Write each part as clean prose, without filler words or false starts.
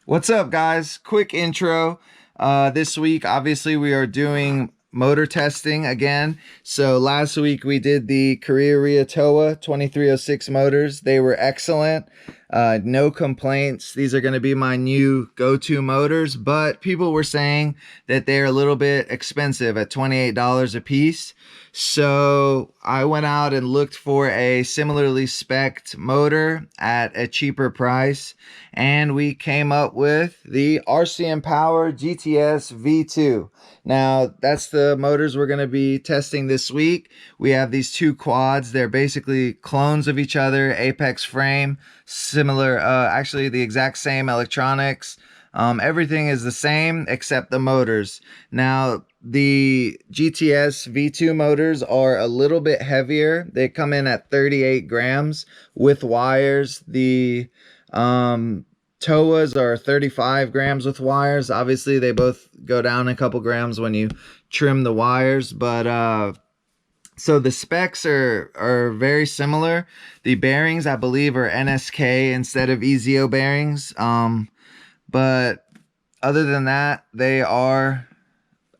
What's up, guys? Quick intro. This week, obviously, we are doing motor testing again. So last week we did the Karearea TOA 2306 motors. They were excellent. No complaints. These are going to be my new go-to motors, but people were saying that they're a little bit expensive at $28 a piece. So I went out and looked for a similarly spec'd motor at a cheaper price, and we came up with the RCinPower GTS V2. Now, that's the motors we're going to be testing this week. We have these two quads. They're basically clones of each other, apex frame, similar, actually the exact same electronics. Everything is the same except the motors. Now, the GTS V2 motors are a little bit heavier. They come in at 38 grams with wires. The TOAs are 35 grams with wires. Obviously, they both go down a couple grams when you trim the wires, but so the specs are very similar. The bearings, I believe, are NSK instead of EZO bearings. But other than that, they are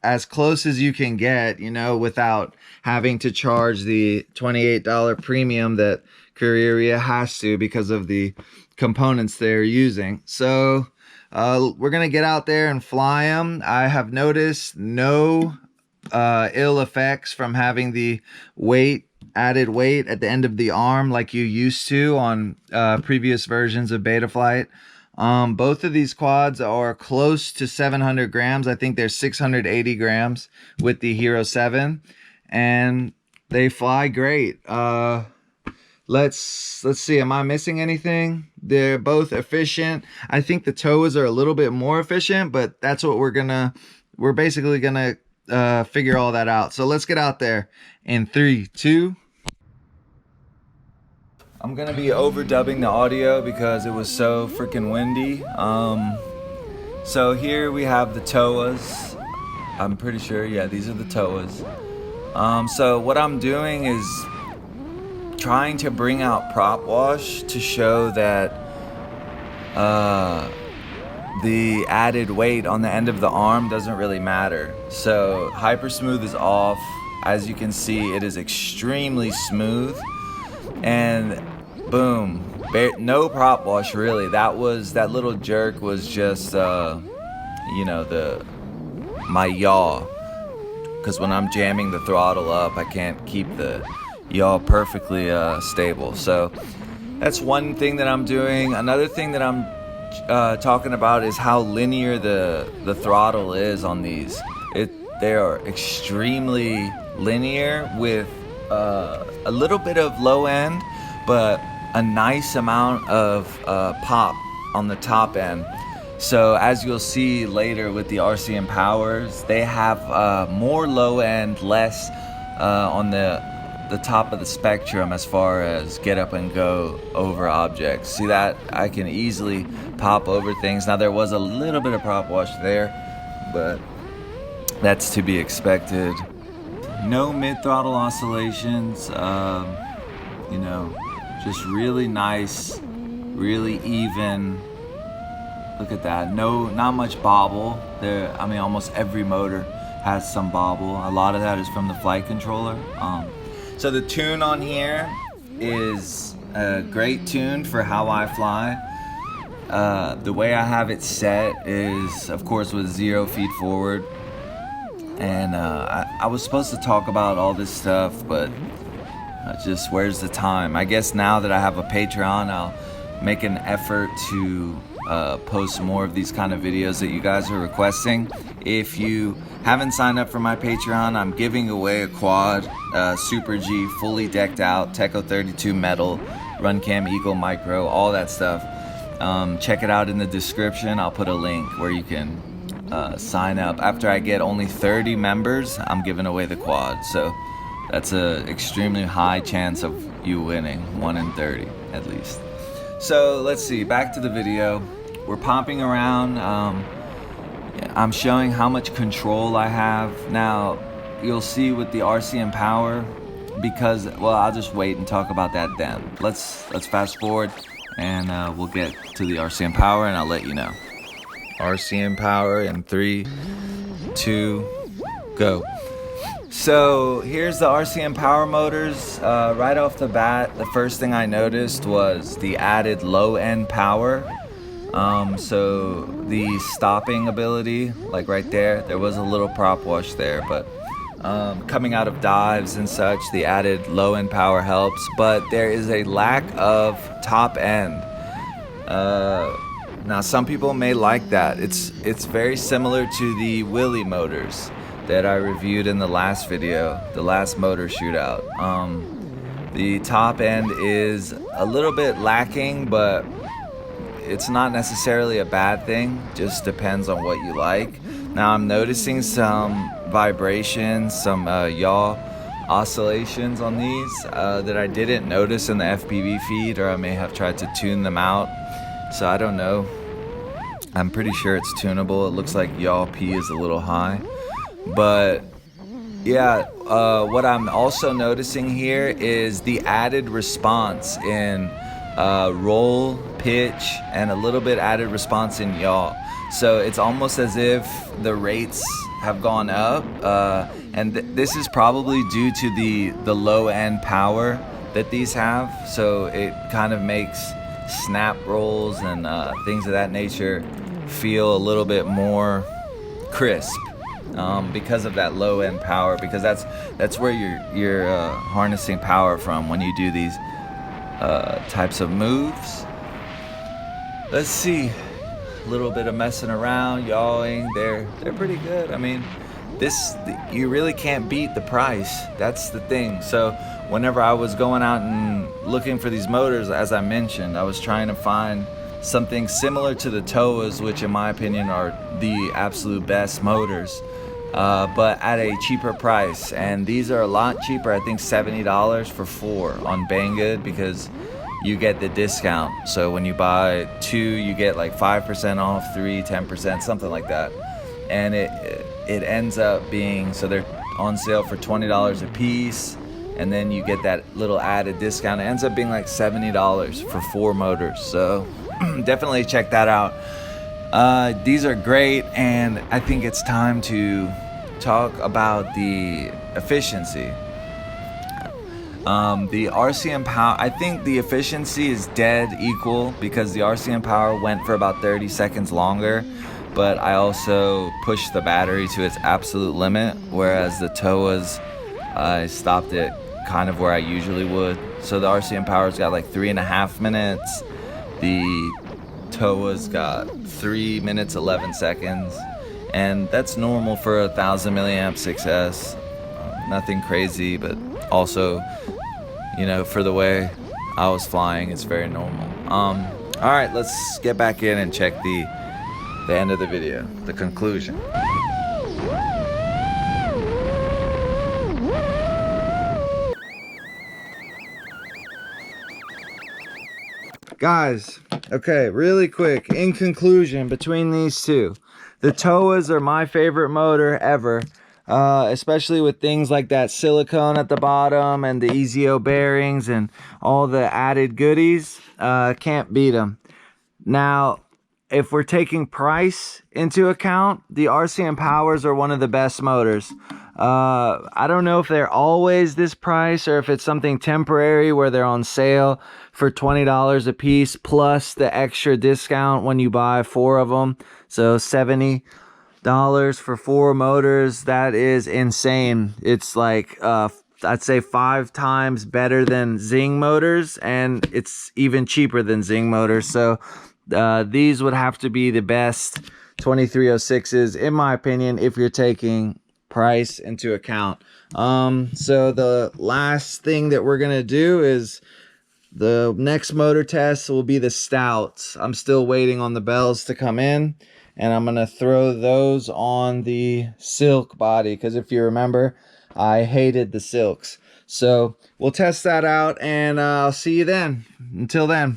as close as you can get, you know, without having to charge the $28 premium that Karearea has to because of the components they're using. So we're gonna get out there and fly them. I have noticed no ill effects from having the added weight at the end of the arm like you used to on previous versions of Betaflight. Both of these quads are close to 700 grams. I think they're 680 grams with the Hero 7, and they fly great. Let's see, am I missing anything? They're both efficient. I think the TOAs are a little bit more efficient, but that's what we're basically gonna figure all that out. So let's get out there in 3, 2. I'm gonna be overdubbing the audio because it was so freaking windy. So here we have the TOAs. I'm pretty sure, yeah, these are the TOAs. So what I'm doing is trying to bring out prop wash to show that the added weight on the end of the arm doesn't really matter. So hyper smooth is off. As you can see, it is extremely smooth, and boom, no prop wash really. That little jerk was just you know, my yaw, because when I'm jamming the throttle up, I can't keep the yaw perfectly stable. So that's one thing that I'm doing. Another thing that I'm talking about is how linear the throttle is on these. They are extremely linear with a little bit of low end, but a nice amount of pop on the top end. So as you'll see later with the RCinPowers, they have more low end, less on the top of the spectrum as far as get up and go over objects. See that? I can easily pop over things. Now there was a little bit of prop wash there, but that's to be expected. No mid-throttle oscillations, you know, just really nice, really even. Look at that. Not much bobble there. I mean, almost every motor has some bobble. A lot of that is from the flight controller. So the tune on here is a great tune for how I fly. The way I have it set is, of course, with 0 feed forward. And I was supposed to talk about all this stuff, but just where's the time? I guess now that I have a Patreon, I'll make an effort to post more of these kind of videos that you guys are requesting. If you haven't signed up for my Patreon, I'm giving away a quad, Super G, fully decked out, Teco 32 metal, Runcam Eagle Micro, all that stuff. Check it out in the description. I'll put a link where you can sign up. After I get only 30 members, I'm giving away the quad. So that's an extremely high chance of you winning, 1 in 30 at least. So let's see, back to the video. We're popping around. I'm showing how much control I have. Now, you'll see with the RCinPower, because, well, I'll just wait and talk about that then. Let's fast forward, and we'll get to the RCinPower, and I'll let you know. RCinPower in 3, 2, go. So here's the RCinPower motors. Right off the bat, the first thing I noticed was the added low end power. So the stopping ability, like right there was a little prop wash there, but coming out of dives and such, the added low end power helps, but there is a lack of top end. Now some people may like that. It's very similar to the Willy motors that I reviewed in the last video, the last motor shootout. The top end is a little bit lacking, but it's not necessarily a bad thing, just depends on what you like. Now I'm noticing some vibrations, some yaw oscillations on these that I didn't notice in the FPV feed, or I may have tried to tune them out, so I don't know. I'm pretty sure it's tunable. It looks like yaw P is a little high, but yeah, what I'm also noticing here is the added response in roll, pitch, and a little bit added response in yaw. So it's almost as if the rates have gone up, and this is probably due to the low end power that these have. So it kind of makes snap rolls and things of that nature feel a little bit more crisp. Because of that low end power, because that's where you're harnessing power from when you do these types of moves. Let's see, a little bit of messing around, yawing. They're pretty good. I mean, you really can't beat the price. That's the thing. So whenever I was going out and looking for these motors, as I mentioned, I was trying to find something similar to the TOAs, which in my opinion are the absolute best motors, but at a cheaper price. And these are a lot cheaper. I think $70 for 4 on Banggood, because you get the discount. So when you buy 2, you get like 5% off, 3, 10%, something like that. And it ends up being, so they're on sale for $20 a piece, and then you get that little added discount. It ends up being like $70 for 4 motors. So definitely check that out. These are great, and I think it's time to talk about the efficiency. The RCinPower, I think the efficiency is dead equal, because the RCinPower went for about 30 seconds longer, but I also pushed the battery to its absolute limit, whereas the TOAs, I stopped it kind of where I usually would. So the RCinPower's got like 3.5 minutes. The TOA's got 3 minutes 11 seconds, and that's normal for a 1000 milliamp 6S. Nothing crazy, but also, you know, for the way I was flying, it's very normal. All right, let's get back in and check the end of the video, the conclusion. Guys, okay, really quick, in conclusion, between these two, the TOAs are my favorite motor ever, especially with things like that silicone at the bottom and the EZO bearings and all the added goodies. Can't beat them. Now, if we're taking price into account, the RCinPowers are one of the best motors. I don't know if they're always this price, or if it's something temporary where they're on sale for $20 a piece plus the extra discount when you buy 4 of them. So $70 for 4 motors. That is insane. It's like I'd say 5 times better than Zing motors, and it's even cheaper than Zing motors. So these would have to be the best 2306s in my opinion, if you're taking price into account. So the last thing that we're gonna do is the next motor test will be the Stouts. I'm still waiting on the bells to come in, and I'm gonna throw those on the silk body, because if you remember, I hated the silks. So we'll test that out, and I'll see you then. Until then.